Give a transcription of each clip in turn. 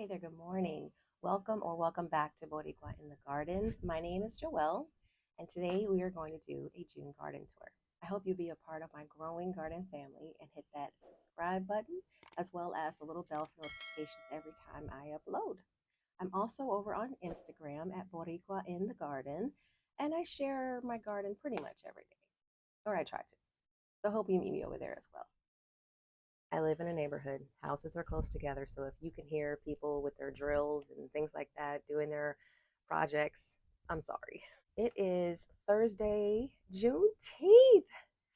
Hey there, good morning. Welcome back to Boricua in the Garden. My name is Joelle, and today we are going to do a June garden tour. I hope you'll be a part of my growing garden family and hit that subscribe button as well as the little bell for notifications every time I upload. I'm also over on Instagram at Boricua in the Garden, and I share my garden pretty much every day, or I try to. So hope you meet me over there as well. I live in a neighborhood. Houses are close together, so if you can hear people with their drills and things like that doing their projects, I'm sorry. It is Thursday, Juneteenth.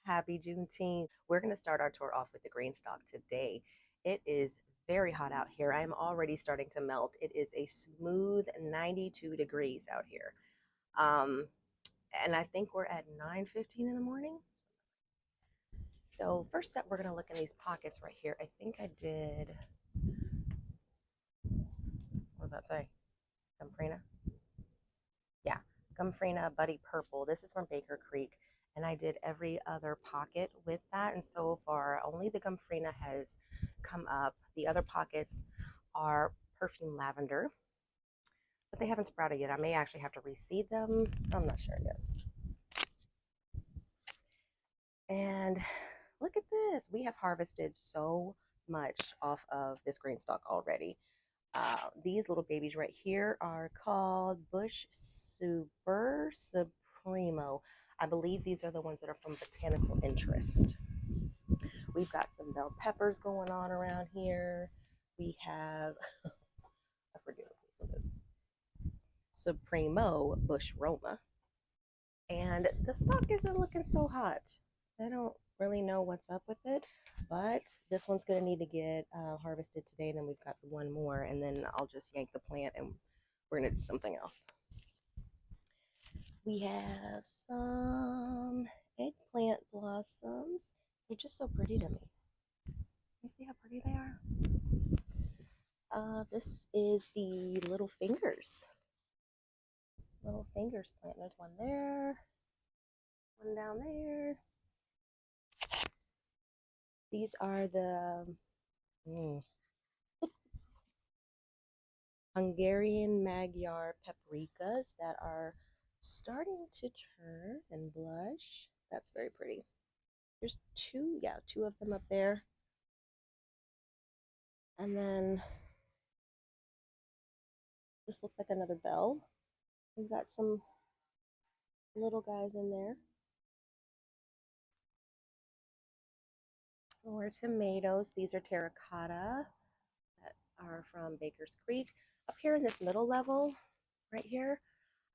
Happy Juneteenth. We're going to start our tour off with the green stalk today. It is very hot out here. I'm already starting to melt. It is a smooth 92 degrees out here. Um, and I think we're at 9:15 in the morning. So first up, we're going to look in these pockets right here. I think I did, what does that say? Gumfrina? Yeah, Gumfrina Buddy Purple. This is from Baker Creek, and I did every other pocket with that. And so far, only the Gumfrina has come up. The other pockets are perfume lavender, but they haven't sprouted yet. I may actually have to reseed them. I'm not sure yet. And look at this. We have harvested so much off of this green stalk already. These little babies right here are called Bush Super Supremo. I believe these are the ones that are from Botanical Interest. We've got some bell peppers going on around here. We have, I forget what this one is, Supremo Bush Roma. And the stalk isn't looking so hot. I don't really know what's up with it, but this one's going to need to get harvested today. Then we've got the one more, and then I'll just yank the plant and we're going to do something else. We have some eggplant blossoms. They're just so pretty to me. You see how pretty they are? This is the little fingers. Little fingers plant. There's one there, one down there. These are the Hungarian Magyar paprikas that are starting to turn and blush. That's very pretty. There's two of them up there. And then this looks like another bell. We've got some little guys in there. More tomatoes. These are terracotta that are from Baker's Creek. Up here in this middle level, right here,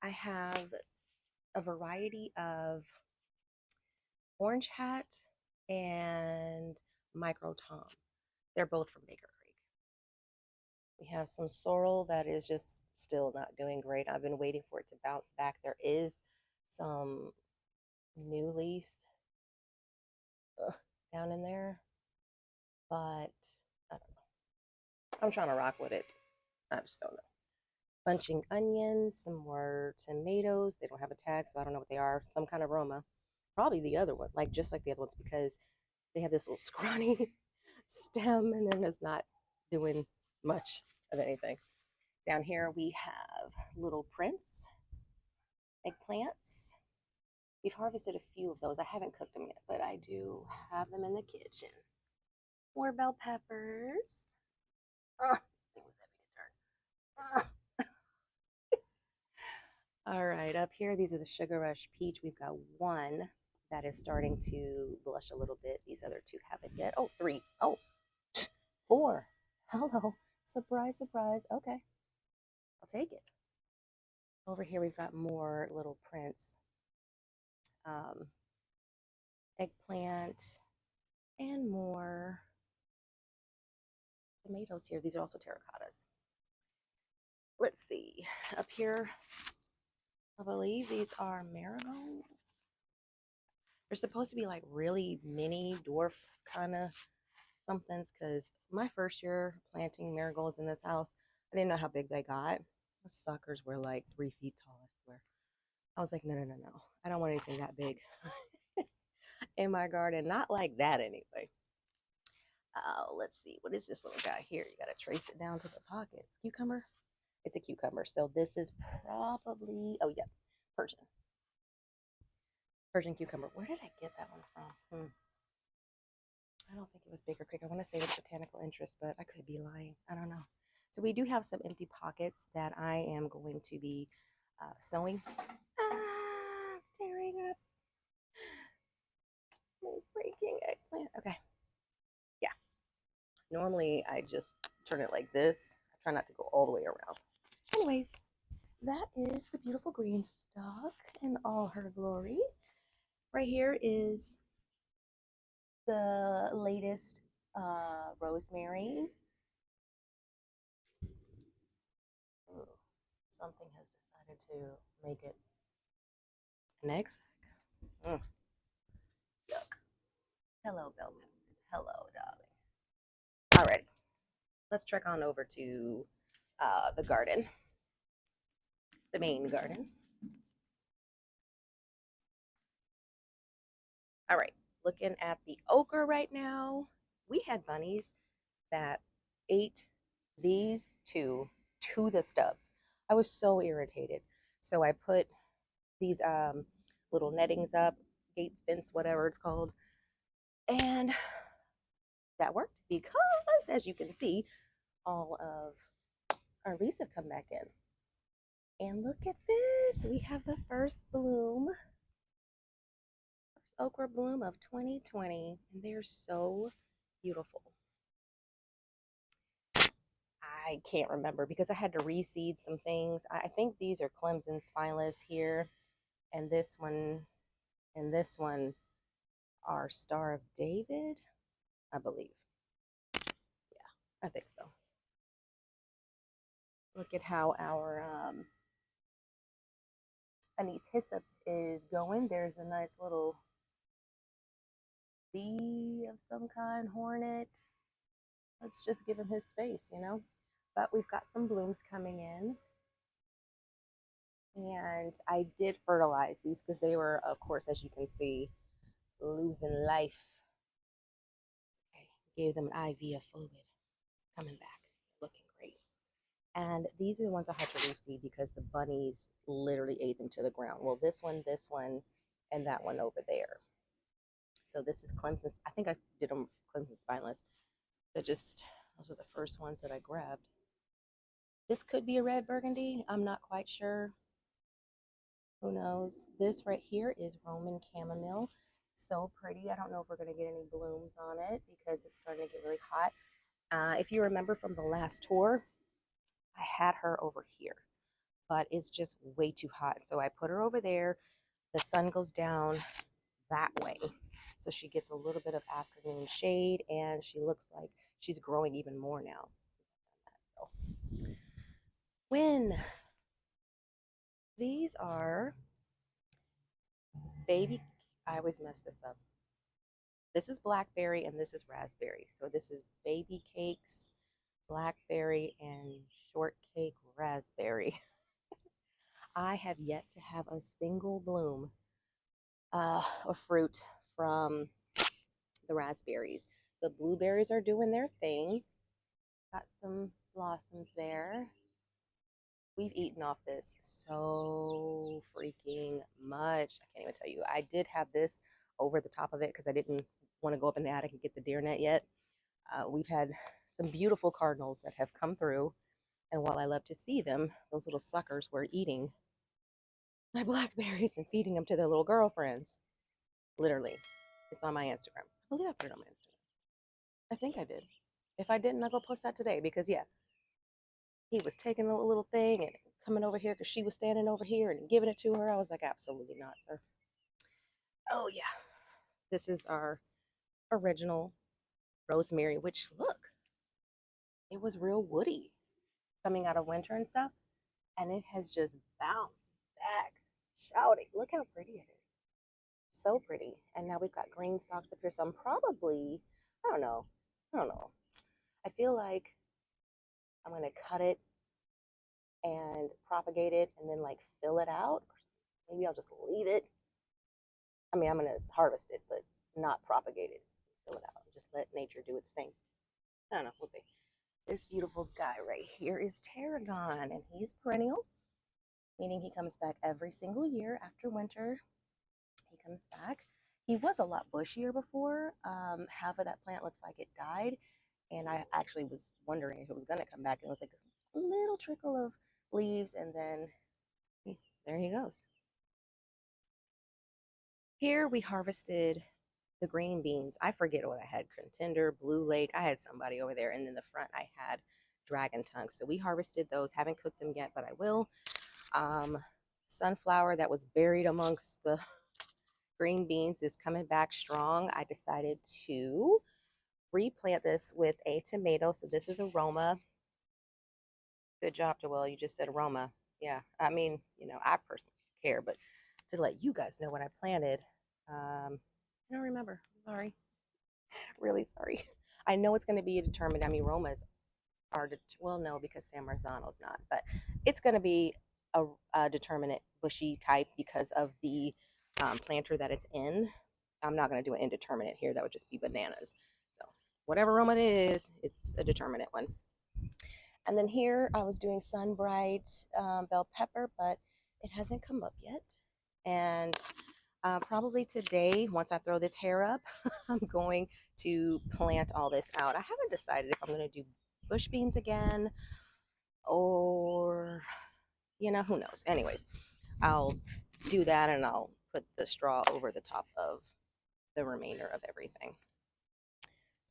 I have a variety of orange hat and micro tom. They're both from Baker Creek. We have some sorrel that is just still not doing great. I've been waiting for it to bounce back. There is some new leaves down in there, but I don't know. I'm trying to rock with it. I just don't know. Bunching onions, some more tomatoes. They don't have a tag, so I don't know what they are. Some kind of Roma. Probably the other one, like just like the other ones, because they have this little scrawny stem and they're just not doing much of anything. Down here we have little prince eggplants. We've harvested a few of those. I haven't cooked them yet, but I do have them in the kitchen. More bell peppers. This thing was heavy to turn. All right, up here, these are the Sugar Rush Peach. We've got one that is starting to blush a little bit. These other two haven't yet. Oh, three. Oh, four. Hello. Surprise, surprise. Okay, I'll take it. Over here, we've got more little prints. Eggplant and more tomatoes here. These are also terracottas. Let's see. Up here, I believe these are marigolds. They're supposed to be like really mini dwarf kind of somethings because my first year planting marigolds in this house, I didn't know how big they got. Those suckers were like 3 feet tall, I swear. I was like, no, no, no, no. I don't want anything that big in my garden. Not like that anyway. Let's see. What is this little guy here? You got to trace it down to the pockets. Cucumber? It's a cucumber. So this is probably, oh, yeah, Persian. Persian cucumber. Where did I get that one from? I don't think it was Baker Creek. I want to say it's botanical interest, but I could be lying. I don't know. So we do have some empty pockets that I am going to be sewing. Tearing up my breaking eggplant. Okay. Yeah. Normally I just turn it like this. I try not to go all the way around. Anyways, that is the beautiful green stalk in all her glory. Right here is the latest rosemary. Ooh, something has decided to make it an egg sack. Yuck. Hello, bell peppers. Hello, darling. Alrighty, let's trek on over to the garden, the main garden. All right, looking at the okra right now. We had bunnies that ate these two to the stubs. I was so irritated. So I put these little nettings up, gates, fence, whatever it's called, and that worked because, as you can see, all of our leaves have come back in. And look at this. We have the first bloom, first okra bloom of 2020, and they're so beautiful. I can't remember because I had to reseed some things. I think these are Clemson spineless here, and this one are Star of David, I believe. Yeah, I think so. Look at how our anise hyssop is going. There's a nice little bee of some kind, hornet. Let's just give him his space, you know. But we've got some blooms coming in. And I did fertilize these because they were, of course, as you can see, losing life. Okay, gave them an IV of fluid. Coming back, looking great. And these are the ones I had to reseed because the bunnies literally ate them to the ground. Well, this one, and that one over there. So this is Clemson. I think I did them Clemson spineless. Those were the first ones that I grabbed. This could be a red burgundy. I'm not quite sure. Who knows? This right here is Roman chamomile. So pretty. I don't know if we're going to get any blooms on it because it's starting to get really hot. If you remember from the last tour, I had her over here, but it's just way too hot. So I put her over there. The sun goes down that way. So she gets a little bit of afternoon shade and she looks like she's growing even more now. So when these are baby, I always mess this up. This is blackberry and this is raspberry. So this is baby cakes, blackberry, and shortcake raspberry. I have yet to have a single bloom of fruit from the raspberries. The blueberries are doing their thing. Got some blossoms there. We've eaten off this so freaking much. I can't even tell you. I did have this over the top of it because I didn't want to go up in the attic and get the deer net yet. We've had some beautiful cardinals that have come through. And while I love to see them, those little suckers were eating my blackberries and feeding them to their little girlfriends. Literally. It's on my Instagram. I believe I put it on my Instagram. I think I did. If I didn't, I'll go post that today because, yeah, he was taking a little thing and coming over here because she was standing over here and giving it to her. I was like, absolutely not, sir. Oh, yeah. This is our original rosemary, which, look, it was real woody coming out of winter and stuff. And it has just bounced back, shouting. Look how pretty it is. So pretty. And now we've got green stalks up here. So I'm probably, I don't know. I don't know. I feel like I'm going to cut it and propagate it and then like fill it out. Maybe I'll just leave it. I mean, I'm going to harvest it, but not propagate it. fill it out and just let nature do its thing. I don't know. We'll see. This beautiful guy right here is tarragon, and he's perennial, meaning he comes back every single year after winter. He comes back. He was a lot bushier before. Half of that plant looks like it died, and I actually was wondering if it was going to come back. And it was like a little trickle of leaves, and then there he goes. Here we harvested the green beans. I forget what I had, contender, blue lake. I had somebody over there, and in the front I had dragon tongue. So we harvested those. Haven't cooked them yet, but I will. Um, Sunflower that was buried amongst the green beans is coming back strong. I decided to replant this with a tomato. So this is aroma. Good job, Joelle. You just said aroma. Yeah, I mean, I personally care, but to let you guys know what I planted, I don't remember. Sorry, really sorry. I know it's going to be determined. I mean, aromas are well, no, because San Marzano's not, but it's going to be a determinate bushy type because of the planter that it's in. I'm not going to do an indeterminate here. That would just be bananas. So whatever aroma it is, it's a determinate one. And then here I was doing Sunbright bell pepper, but it hasn't come up yet. And probably today, once I throw this hair up, I'm going to plant all this out. I haven't decided if I'm going to do bush beans again or, who knows. Anyways, I'll do that and I'll put the straw over the top of the remainder of everything.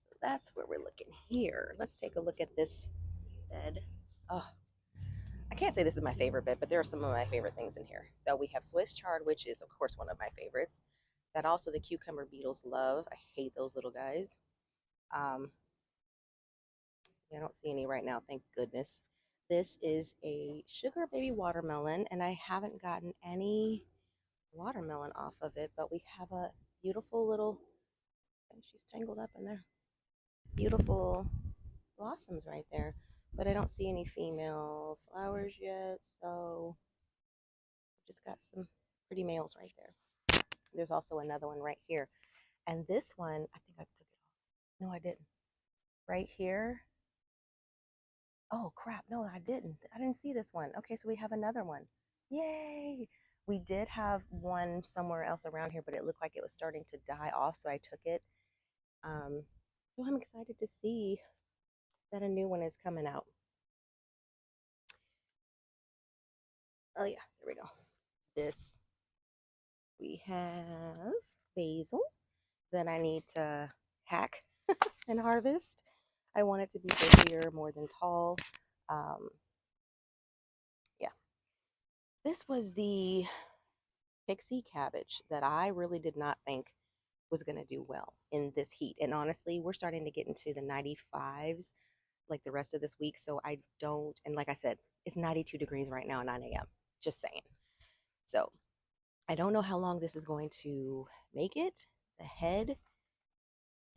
So that's where we're looking here. Let's take a look at this bed. Oh, I can't say this is my favorite bed, but there are some of my favorite things in here. So we have Swiss chard, which is, of course, one of my favorites. That also the cucumber beetles love. I hate those little guys. I don't see any right now, thank goodness. This is a sugar baby watermelon, and I haven't gotten any watermelon off of it, but we have a beautiful little, and she's tangled up in there, beautiful blossoms right there, but I don't see any female flowers yet, so just got some pretty males right there. There's also another one right here, and this one, I think I took it off. No, I didn't. Right here. Oh crap, no, I didn't. I didn't see this one. Okay, so we have another one. Yay! We did have one somewhere else around here, but it looked like it was starting to die off, so I took it. So I'm excited to see that a new one is coming out. Oh yeah, there we go. This, we have basil that I need to hack and harvest. I want it to be bushier, more than tall. Yeah. This was the pixie cabbage that I really did not think was going to do well in this heat. And honestly, we're starting to get into the 95s like the rest of this week. So I don't, and like I said, it's 92 degrees right now at 9 a.m. Just saying. So I don't know how long this is going to make it. The head,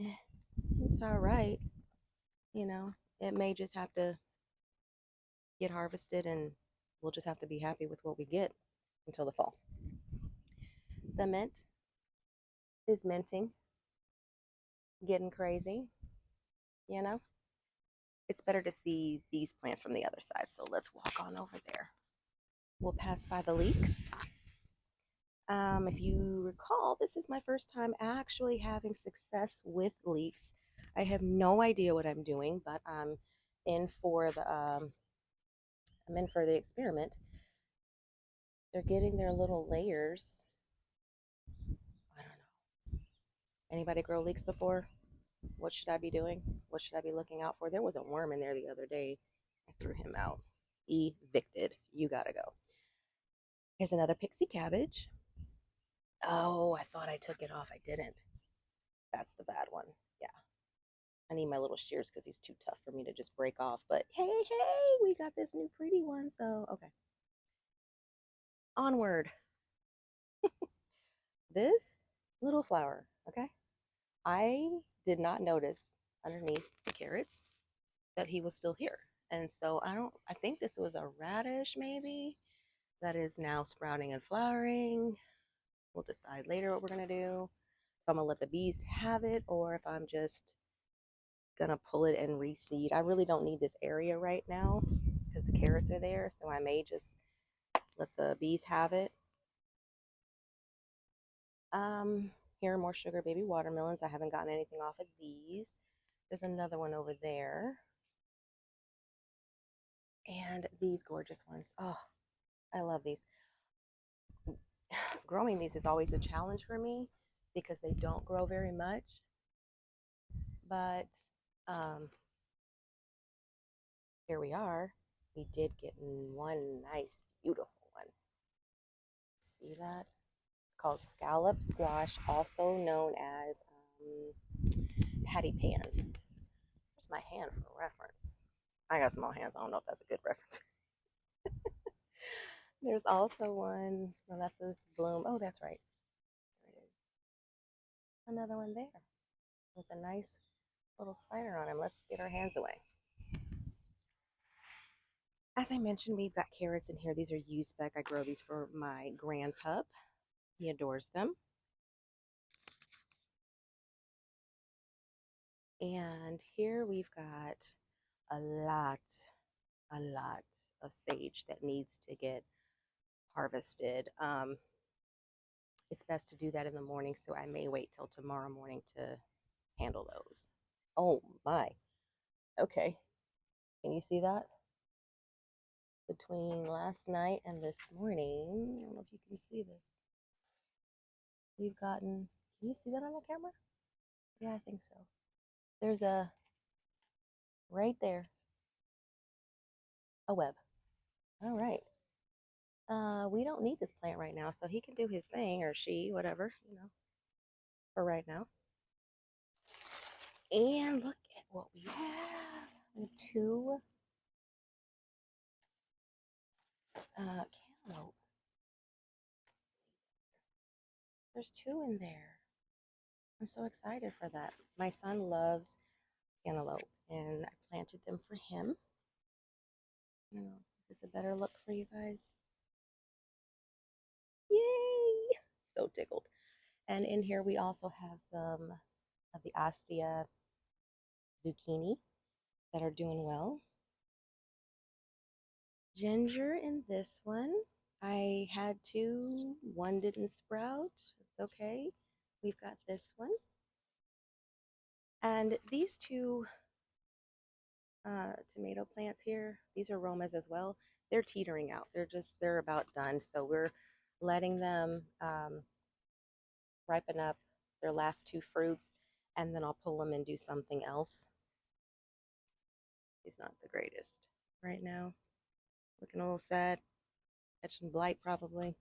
it's all right. It may just have to get harvested and we'll just have to be happy with what we get until the fall. The mint is minting, getting crazy, you know? It's better to see these plants from the other side. So let's walk on over there. We'll pass by the leeks. If you recall, this is my first time actually having success with leeks. I have no idea what I'm doing, but I'm in for the experiment. They're getting their little layers. I don't know. Anybody grow leeks before? What should I be doing? What should I be looking out for? There was a worm in there the other day. I threw him out. Evicted. You gotta go. Here's another pixie cabbage. Oh, I thought I took it off. I didn't. That's the bad one. Yeah. I need my little shears because he's too tough for me to just break off. But hey, we got this new pretty one. So, okay. Onward. This little flower, okay? I did not notice underneath the carrots that he was still here. And so I think this was a radish maybe that is now sprouting and flowering. We'll decide later what we're going to do. I'm gonna let the bees have it or if I'm just gonna pull it and reseed. I really don't need this area right now because the carrots are there, so I may just let the bees have it. Um, Here are more sugar baby watermelons. I haven't gotten anything off of these. There's another one over there. And these gorgeous ones. Oh, I love these. Growing these is always a challenge for me because they don't grow very much. But um, here we are. We did get one nice, beautiful one. See that? It's called scallop squash, also known as patty pan. Where's my hand for reference? I got small hands. I don't know if that's a good reference. There's also one. Well, that's this bloom. Oh, that's right. There it is. Another one there with a nice little spider on him. Let's get our hands away. As I mentioned, we've got carrots in here. These are U-spec. I grow these for my grand pup. He adores them. And here we've got a lot, a lot of sage that needs to get harvested. It's best to do that in the morning, so I may wait till tomorrow morning to handle those. Oh my. Okay. Can you see that? Between last night and this morning, I don't know if you can see this. We've gotten, can you see that on the camera? Yeah, I think so. There's right there, a web. All right. We don't need this plant right now, so he can do his thing or she, whatever, for right now. And look at what we have. We have two cantaloupe. There's two in there. I'm so excited for that. My son loves cantaloupe, and I planted them for him. I don't know, is this a better look for you guys? Yay! So tickled. And in here we also have some of the Astia zucchini that are doing well. Ginger in this one. I had two. One didn't sprout. It's okay. We've got this one. And these two tomato plants here, these are Romas as well. They're teetering out. They're about done. So we're letting them ripen up their last two fruits, and then I'll pull them and do something else. He's not the greatest right now. Looking a little sad. Catching blight probably.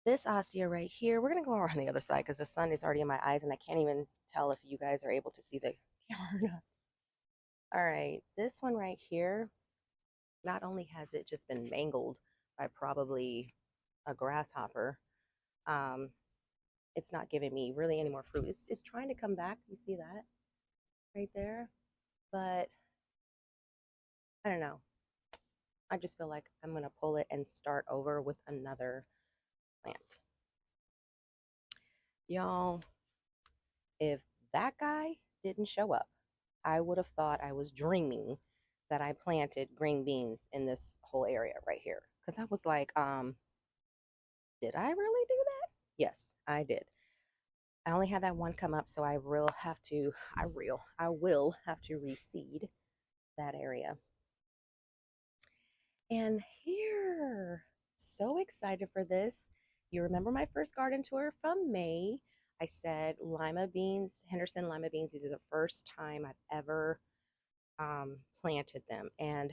This ossia right here, we're going to go over on the other side because the sun is already in my eyes and I can't even tell if you guys are able to see the camera or not. All right, this one right here, not only has it just been mangled by probably a grasshopper, um, it's not giving me really any more fruit. It's trying to come back. You see that right there? But I don't know. I just feel like I'm going to pull it and start over with another plant. Y'all, if that guy didn't show up, I would have thought I was dreaming that I planted green beans in this whole area right here. Because I was like, did I really do that? Yes, I did. I only had that one come up, so I will have to reseed that area. And here, so excited for this. You remember my first garden tour from May. I said lima beans, Henderson lima beans. These are the first time I've ever planted them. And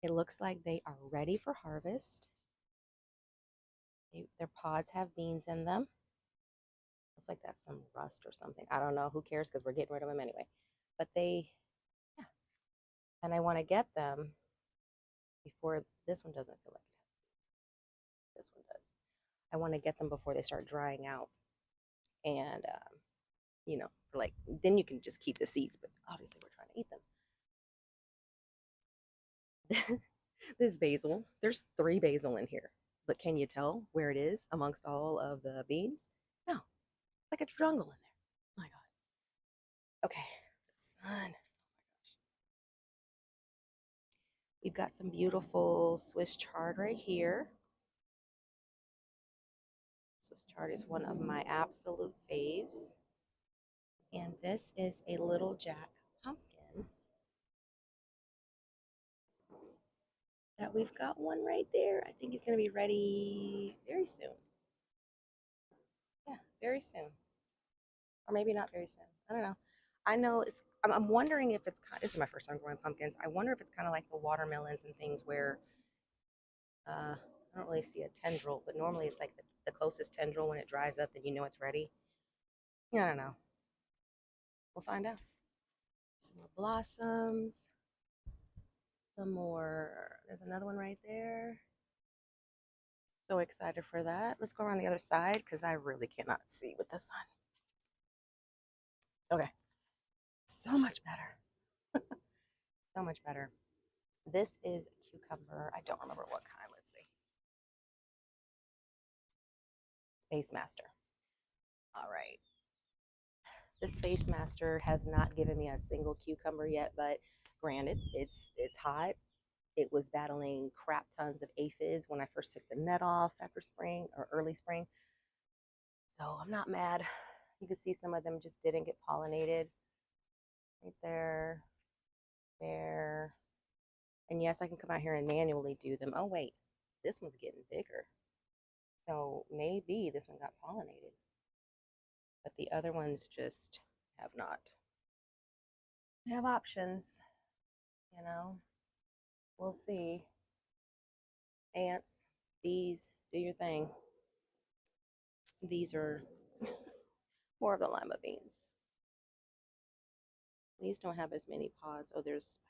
it looks like they are ready for harvest. Their pods have beans in them. Looks like that's some rust or something. I don't know. Who cares? Because we're getting rid of them anyway. But yeah. And I want to get them before this one doesn't feel like it has. This one does. I want to get them before they start drying out. And, for like, then you can just keep the seeds. But obviously, we're trying to eat them. This basil, there's 3 basil in here. But can you tell where it is amongst all of the beans? No. It's like a jungle in there. Oh my God. Okay, the sun. We've got some beautiful Swiss chard right here. Swiss chard is one of my absolute faves. And this is a little Jack pumpkin that we've got one right there. I think he's going to be ready very soon. Yeah, very soon. Or maybe not very soon. I don't know. I know I'm wondering if it's kind. This is my first time growing pumpkins. I wonder if it's kind of like the watermelons and things where I don't really see a tendril, but normally it's like the closest tendril when it dries up, then you know it's ready. Yeah, I don't know. We'll find out. Some more blossoms. Some more. There's another one right there. So excited for that. Let's go around the other side because I really cannot see with the sun. Okay. So much better. So much better. This is cucumber. I don't remember what kind. Let's see. Space Master. All right. The Space Master has not given me a single cucumber yet, but granted, it's hot. It was battling crap tons of aphids when I first took the net off after spring or early spring. So I'm not mad. You can see some of them just didn't get pollinated. Right there, there. And yes, I can come out here and manually do them. Oh, wait, this one's getting bigger. So maybe this one got pollinated. But the other ones just have not. We have options, you know. We'll see. Ants, bees, do your thing. These are more of the lima beans. These don't have as many pods. Oh, there's spiders.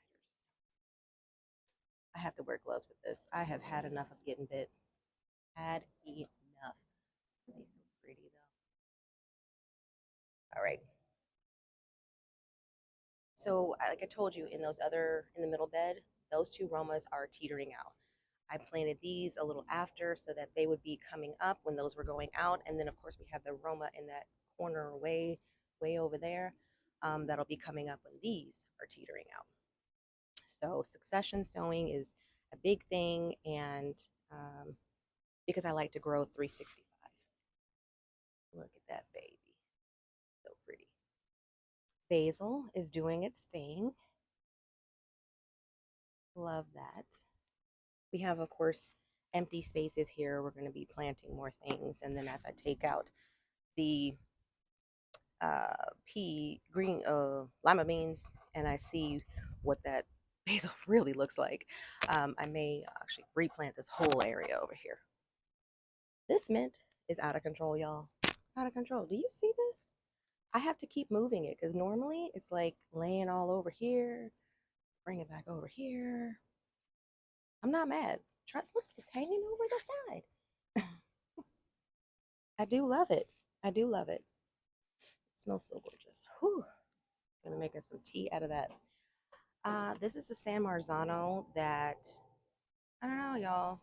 I have to wear gloves with this. I have had enough of getting bit. Had enough. They're so pretty though. All right. So, like I told you, in those other in the middle bed, those two Romas are teetering out. I planted these a little after so that they would be coming up when those were going out, and then of course we have the Roma in that corner way over there. That'll be coming up when these are teetering out. So succession sowing is a big thing, and um, because I like to grow 365. Look at that baby, so pretty. Basil is doing its thing. Love that. We have, of course, empty spaces here. We're going to be planting more things, and then as I take out the green lima beans, and I see what that basil really looks like, I may actually replant this whole area over here. This mint is out of control, y'all. Out of control. Do you see this? I have to keep moving it because normally it's like laying all over here. Bring it back over here. I'm not mad. Try, look, it's hanging over the side. I do love it. I do love it. It smells so gorgeous. Whew. Gonna make us some tea out of that. This is the San Marzano that I don't know, y'all.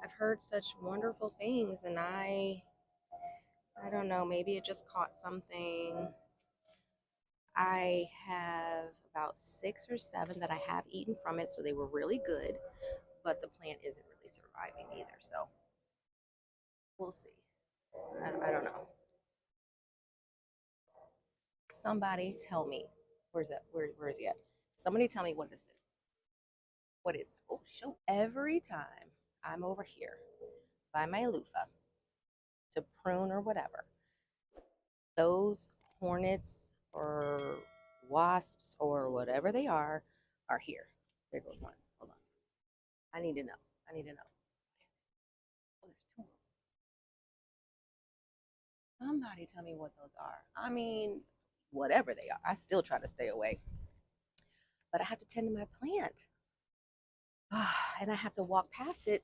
I've heard such wonderful things, and I don't know. Maybe it just caught something. I have about 6 or 7 that I have eaten from it, so they were really good. But the plant isn't really surviving either, so we'll see. I don't know. Somebody tell me. Where's that? Where is he at? Somebody tell me what this is. What is it? Oh, show. Every time I'm over here by my loofah to prune or whatever, those hornets or wasps or whatever they are here. There goes one. Hold on. I need to know. I need to know. Oh, there's two. Somebody tell me what those are. I mean, whatever they are. I still try to stay away. But I have to tend to my plant. And I have to walk past it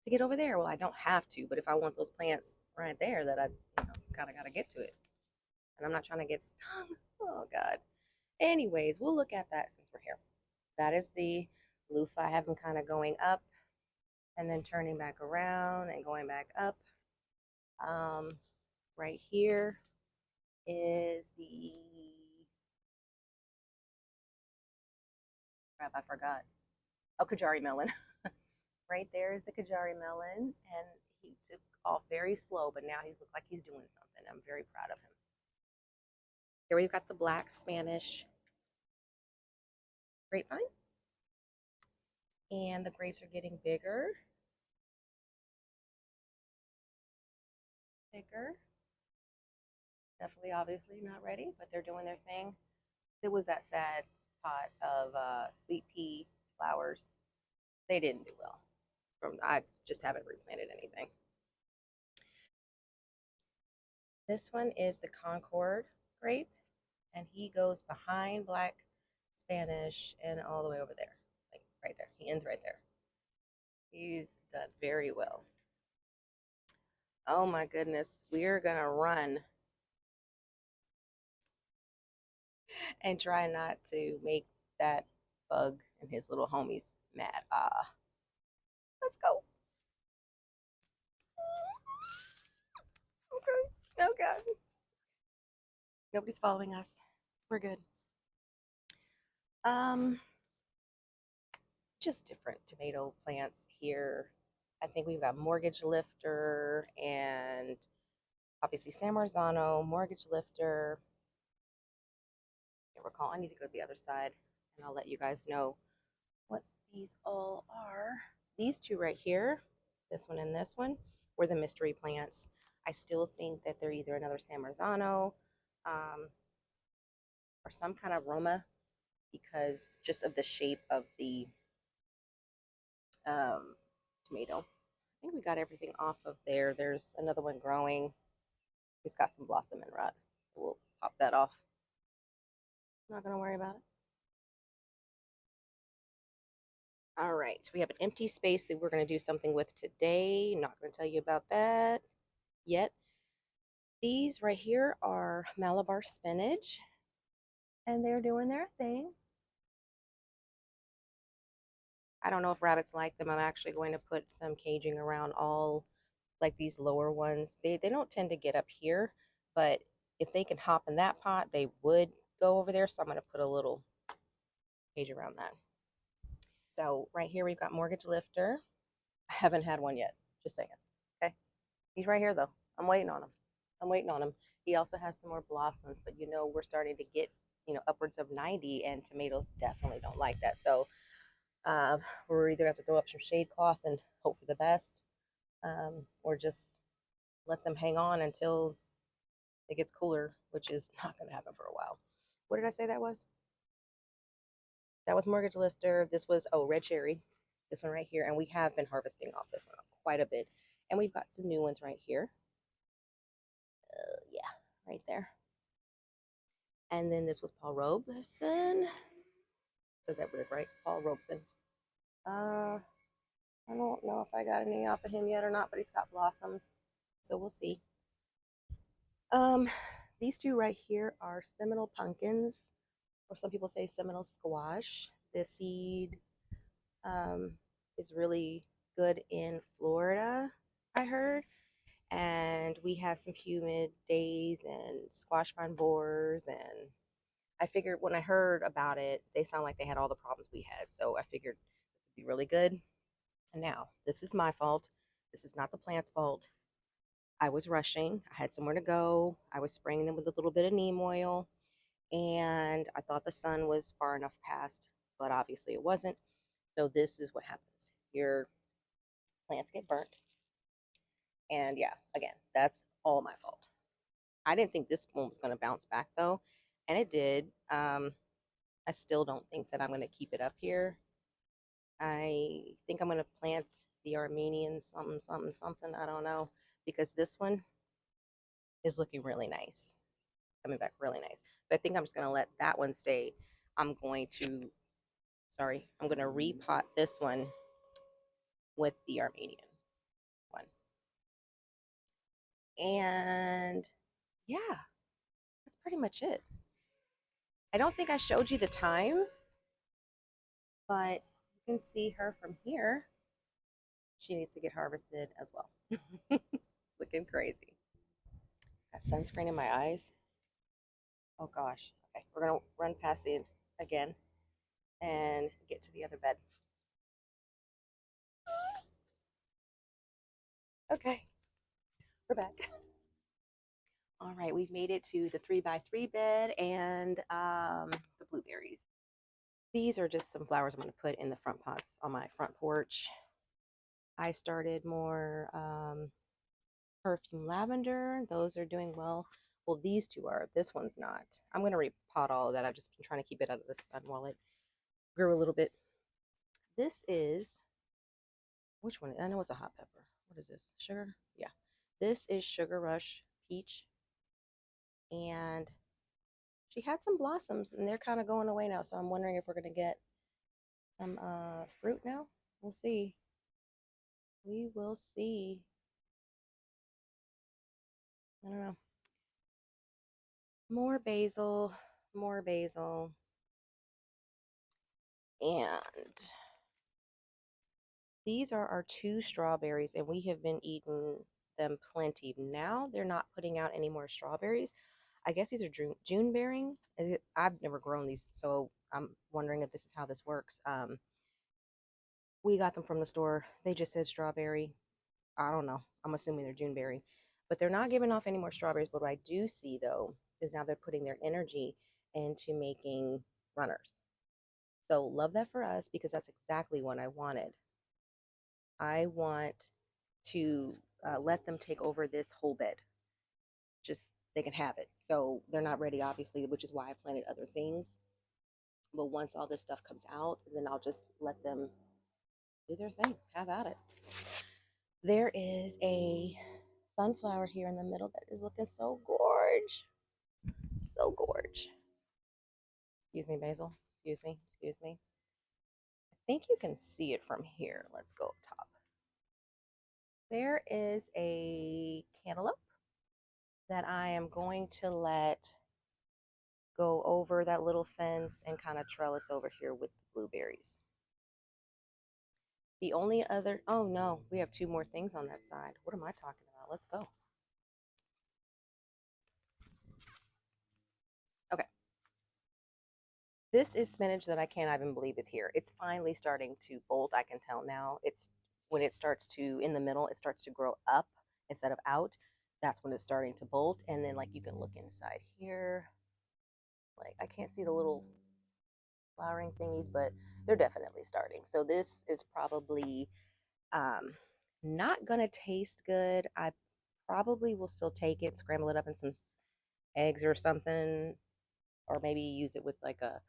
to get over there. Well, I don't have to, but if I want those plants right there, that I kind of got to get to it. And I'm not trying to get stung. Oh, God. Anyways, we'll look at that since we're here. That is the loofah. I have them kind of going up and then turning back around and going back up. right here is the crap, I forgot. Oh, Kajari melon. Right there is the Kajari melon, and he took off very slow, but now he's looked like he's doing something. I'm very proud of him. Here we've got the black Spanish grapevine, and the grapes are getting bigger, bigger. Definitely, obviously not ready, but they're doing their thing. It was that sad pot of sweet pea flowers. They didn't do well. I just haven't replanted anything. This one is the Concord grape, and he goes behind black Spanish and all the way over there, like right there. He ends right there. He's done very well. Oh my goodness, we're gonna run and try not to make that bug and his little homies mad. Let's go. Okay. Oh God. Nobody's following us. We're good. Um, just different tomato plants here. I think we've got Mortgage Lifter and obviously San Marzano, Mortgage Lifter. I can't recall. I need to go to the other side and I'll let you guys know what these all are. These two right here, this one and this one, were the mystery plants. I still think that they're either another San Marzano or some kind of Roma because just of the shape of the tomato. I think we got everything off of there. There's another one growing. It's got some blossom and rot. So we'll pop that off. I'm not going to worry about it. All right, we have an empty space that we're going to do something with today. Not going to tell you about that yet. These right here are Malabar spinach, and they're doing their thing. I don't know if rabbits like them. I'm actually going to put some caging around all like these lower ones. They don't tend to get up here, but if they can hop in that pot, they would go over there. So I'm going to put a little cage around that. So right here we've got Mortgage Lifter. I haven't had one yet, just saying. Okay, he's right here though. I'm waiting on him. I'm waiting on him. He also has some more blossoms, but you know we're starting to get upwards of 90, and tomatoes definitely don't like that. So we're either have to throw up some shade cloth and hope for the best, or just let them hang on until it gets cooler, which is not going to happen for a while. What did I say that was? That was Mortgage Lifter. This was, oh, Red Cherry. This one right here. And we have been harvesting off this one quite a bit. And we've got some new ones right here. Yeah, right there. And then this was Paul Robeson. So that was right, Paul Robeson. I don't know if I got any off of him yet or not, but he's got blossoms. So we'll see. These two right here are Seminole pumpkins, or some people say Seminole squash. This seed is really good in Florida, I heard. And we have some humid days and squash vine borers. And I figured when I heard about it, they sound like they had all the problems we had. So I figured this would be really good. And now, this is my fault. This is not the plant's fault. I was rushing. I had somewhere to go. I was spraying them with a little bit of neem oil. And I thought the sun was far enough past, but obviously it wasn't. So this is what happens. Your plants get burnt. And yeah, again, that's all my fault. I didn't think this one was going to bounce back though, and it did. I still don't think that I'm going to keep it up here. I think I'm going to plant the Armenian something, something, something. I don't know, because this one is looking really nice, coming back really nice. So I think I'm just going to let that one stay. I'm going to repot this one with the Armenian one. And yeah, that's pretty much it. I don't think I showed you the time, but you can see her from here. She needs to get harvested as well. Looking crazy. Got sunscreen in my eyes. Oh gosh. Okay, we're gonna run past these again and get to the other bed. Okay, we're back. All right, we've made it to the 3x3 bed and the blueberries. These are just some flowers I'm going to put in the front pots on my front porch. I started more perfume lavender. Those are doing well. Well, these two are. This one's not. I'm going to repot all of that. I've just been trying to keep it out of the sun while it grew a little bit. This is, which one? I know it's a hot pepper. What is this? Sugar? Yeah. This is Sugar Rush Peach. And she had some blossoms and they're kind of going away now. So I'm wondering if we're going to get some fruit now. We'll see. We will see. I don't know. More basil, more basil. And these are our two strawberries, and we have been eating them plenty. Now they're not putting out any more strawberries. I guess these are June bearing. I've never grown these, so I'm wondering if this is how this works. We got them from the store. They just said strawberry. I don't know. I'm assuming they're June bearing, but they're not giving off any more strawberries. But what I do see though is now they're putting their energy into making runners. So love that for us because that's exactly what I wanted. I want to let them take over this whole bed. Just they can have it. So they're not ready, obviously, which is why I planted other things. But once all this stuff comes out, then I'll just let them do their thing. Have at it. There is a sunflower here in the middle that is looking so gorge. So gorge. Excuse me, Basil. Excuse me. Excuse me. I think you can see it from here. Let's go up top. There is a cantaloupe that I am going to let go over that little fence and kind of trellis over here with the blueberries. The only other, oh no, we have two more things on that side. What am I talking about? Let's go. Okay. This is spinach that I can't even believe is here. It's finally starting to bolt. I can tell now. It's when it starts to, in the middle, it starts to grow up instead of out. That's when it's starting to bolt. And then like you can look inside here. Like I can't see the little flowering thingies, but they're definitely starting. So this is probably um, not gonna taste good. I probably will still take it, scramble it up in some eggs or something, or maybe use it with like a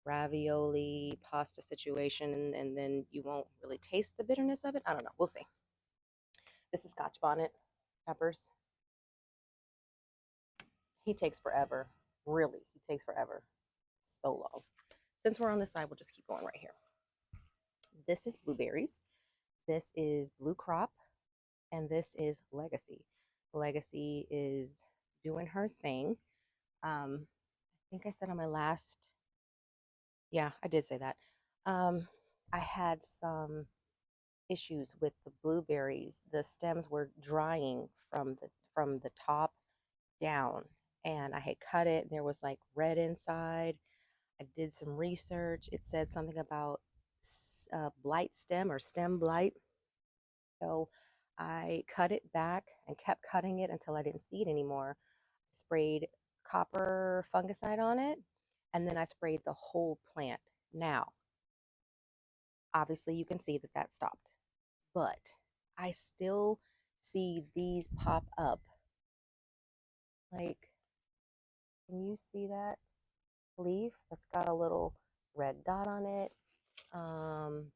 ravioli pasta situation, and then you won't really taste the bitterness of it. I don't know. We'll see. This is Scotch bonnet peppers. He takes forever. Really, he takes forever. So long. Since we're on this side, we'll just keep going right here. This is blueberries. This is blue crop, and this is legacy. Legacy is doing her thing. I think I said on my last, yeah, I did say that. I had some issues with the blueberries. The stems were drying from the top down, and I had cut it, and there was like red inside. I did some research. It said something about blight stem or stem blight. So I cut it back and kept cutting it until I didn't see it anymore. Sprayed copper fungicide on it, and then I sprayed the whole plant. Now, obviously, you can see that that stopped, but I still see these pop up. Like, can you see that leaf that's got a little red dot on it? Um,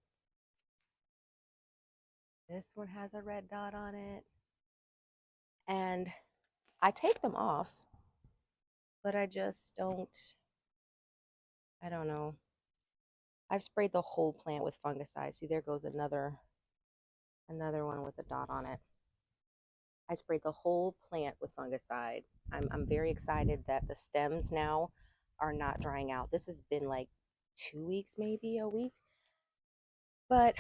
this one has a red dot on it. And I take them off, but I just don't, I don't know. I've sprayed the whole plant with fungicide. See, there goes another one with a dot on it. I sprayed the whole plant with fungicide. I'm very excited that the stems now are not drying out. This has been like 2 weeks, maybe a week. But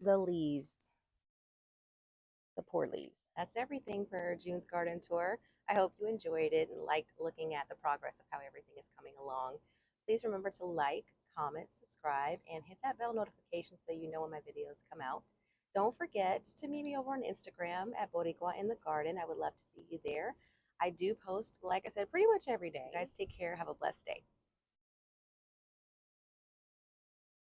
the leaves, the poor leaves. That's everything for June's garden tour. I hope you enjoyed it and liked looking at the progress of how everything is coming along. Please remember to like, comment, subscribe, and hit that bell notification so you know when my videos come out. Don't forget to meet me over on Instagram at Boricua in the Garden. I would love to see you there. I do post, like I said, pretty much every day. You guys take care. Have a blessed day.